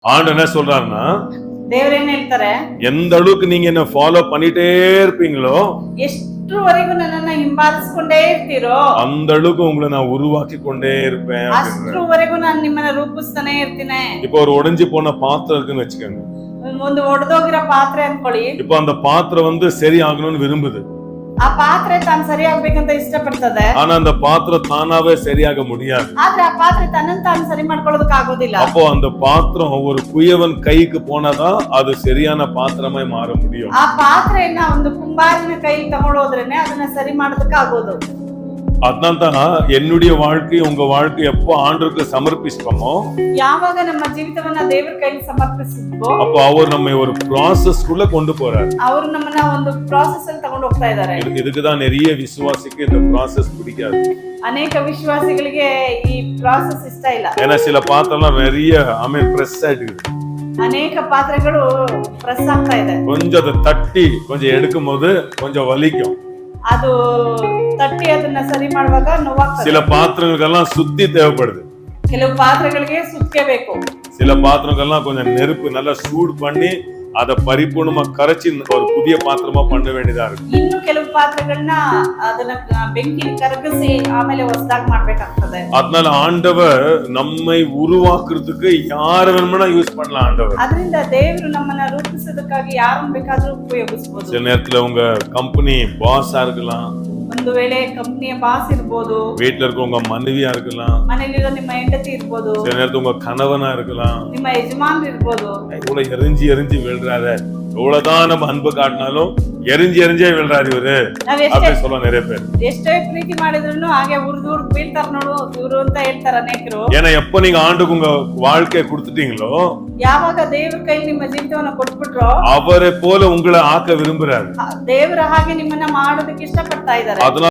ஆண்டு என்ன சொல்றாருன்னா, ದೇವ್ರ ಏನ್ ಹೇಳ್ತಾರೆ, எந்த அளவுக்கு நீங்க என்ன ஃபாலோ பண்ணிட்டே இருப்பீங்களோ ಎಷ್ಟರವರೆಗೂ ನನ್ನನ್ನ ಹಿಂಬಾಲಿಸ್ಕೊಂಡೇ ಇರ್ತೀರೋ அந்த அளவுக்கு உங்களை நான் உருவாக்கி கொண்டே இருப்பேன் அப்படின்றாரு. ಅಷ್ಟರವರೆಗೂ ನಾನು ನಿಮ್ಮನ್ನ ರೂಪಿಸ್ತಾನೆ ಇರ್ತೀನಿ. இப்போ ஒரு உடைஞ்சு போன பாத்திரம் இருக்குன்னு வச்சுக்கோங்க. ಒಂದು ಒಡೆದೋಗಿರೋ ಪಾತ್ರೆ ಅನ್ಕೊಳ್ಳಿ. இப்போ அந்த பாத்திரம் வந்து சரி ஆகணும்னு விரும்புது. ಆ ಪಾತ್ರೆ ತಾನು ಸರಿ ಆಗ್ಬೇಕಂತ ಇಷ್ಟಪಡ್ತದೆ. ஆனா அந்த பாத்திரம் தானாவே சரியாக முடியாது. ಆದ್ರೆ ಆ ಪಾತ್ರೆ ತನ್ನನ್ನು ತಾನು ಸರಿ ಮಾಡ್ಕೊಳ್ಳೋದಕ್ಕೆ ಆಗೋದಿಲ್ಲ. அப்போ அந்த பாத்திரம் ஒரு குயவன் கைக்கு போனாதான் அது சரியான பாத்திரமாய் மாற முடியும். ಆ ಪಾತ್ರೆಯನ್ನ ಒಂದು ಕುಂಬಾರನ ಕೈಗೆ ತಗೊಂಡೋದ್ರೇನೆ ಅದನ್ನ ಸರಿ ಮಾಡೋದಕ್ಕೆ ಆಗೋದು. அதனால்தான் என்னுடைய வாழ்க்கை உங்க வாழ்க்கை எப்போ ஆண்டவருக்கு சமர்ப்பிச்சோமோ ಯಾವಾಗ ನಮ್ಮ ಜೀವಿತವನ್ನ ದೇವರ ಕೈಗೆ ಸಮರ್ಪಿಸಿದ್ವೋ அப்போ அவர் நம்மை ஒரு ப்ராசஸ் குள்ள கொண்டு போறாரு. ಅವರು ನಮ್ಮನ್ನ ಒಂದು ಪ್ರಾಸೆಸ್ ಅಲ್ಲಿ ತಗೊಂಡು ಹೋಗ್ತಾ ಇದ್ದಾರೆ. இதுக்குதான் நிறைய விசுவாசிக்கு இந்த ப்ராசஸ் பிடிக்காது. ಅನೇಕ ವಿಶ್ವಾಸಿಗಳಿಗೆ ಈ ಪ್ರಾಸೆಸ್ ಇಷ್ಟ ಇಲ್ಲ. ஏன்னா சில பாத்திரம்லாம் நிறைய பிரஸ் ஆயிடுது. ಅನೇಕ ಪಾತ್ರೆಗಳು ಪ್ರೆಸ್ ಆಗ್ತಾ ಇದೆ. கொஞ்சம் அதை தட்டி கொஞ்சம் எடுக்கும் போது கொஞ்சம் வலிக்கும். ಅದು ತಟ್ಟಿ ಅದನ್ನ ಸರಿ ಮಾಡುವಾಗ ನೋವಾಗ್ತದೆ. சில பாத்திரங்களுக்கெல்லாம் சுத்தி தேவைப்படுது. ಕೆಲವು ಪಾತ್ರೆಗಳಿಗೆ ಸುತ್ತಿಗೆ ಬೇಕು. சில பாத்திரங்கள்லாம் கொஞ்சம் நெருப்பு நல்லா சூடு பண்ணி அதை பரிபூர்ணமா கரைச்சி ஒரு புதிய பாத்திரமா பண்ண வேண்டியதா இருக்கு. ಇನ್ನು ಕೆಲವು ಪಾತ್ರೆಗಳನ್ನ ಅದನ್ನ ಬೆಂಕಿ ಕರಗಿಸಿ ಆಮೇಲೆ ಹೊಸದಾಗಿ ಮಾಡ್ಬೇಕಾಗ್ತದೆ. அதனால ஆண்டவர் நம்மை உருவாக்குறதுக்கு யார வேணும்னா யூஸ் பண்ணலாம் ஆண்டவர். ಅದರಿಂದ ದೇವರು ನಮ್ಮನ್ನ ರೂಪಿಸೋದಕ್ಕಾಗಿ ಯಾರನ್ನ ಬೇಕಾದ್ರೂ ಉಪಯೋಗಿಸಬಹುದು. சில நேரத்துல உங்க கம்பெனி பாஸா இருக்கலாம், ಒಂದು ವೇಳೆ ಕಂಪನಿಯ ಬಾಸ್ ಇರ್ಬೋದು, வீட்டுல இருக்க உங்க மனைவியா இருக்கலாம், ಮನೆಯಲ್ಲಿರೋ ನಿಮ್ಮ ಹೆಂಡತಿ ಇರ್ಬೋದು, சில நேரத்துல உங்க கணவனா இருக்கலாம். ನಿಮ್ಮ ಯಜಮಾನ್ ಇರ್ಬೋದು. இவ்வளவு எரிஞ்சு எரிஞ்சு விழுறாத, எவ்வளவுதான் நம்ம அன்பு காட்டினாலும் எரிஞ்சே விழுறாரு இவரு அப்படி சொல்லுவாங்க நிறைய பேர். ಎಷ್ಟೇ ಪ್ರೀತಿ ಮಾಡಿದ್ರು ಹಾಗೆ ಉರ್ದು ಬೀಳ್ತಾರ ನೋಡು ಇವರು ಅಂತ ಹೇಳ್ತಾರ ಅನೇಕರು. ஏன்னா எப்ப நீங்க ஆண்டுக்கு உங்க வாழ்க்கையை கொடுத்துட்டீங்களோ ಯಾವಾಗ ದೇವ್ರ ಕೈ ನಿಮ್ಮ ಜೀವಿತವನ್ನ ಕೊಟ್ಬಿಟ್ರೋ அவரை போல உங்களை ஆக்க விரும்புறாரு. ದೇವರ ಹಾಗೆ ನಿಮ್ಮನ್ನ ಮಾಡೋದಕ್ಕೆ ಇಷ್ಟಪಡ್ತಾ ಇದ್ದಾರೆ. அதனால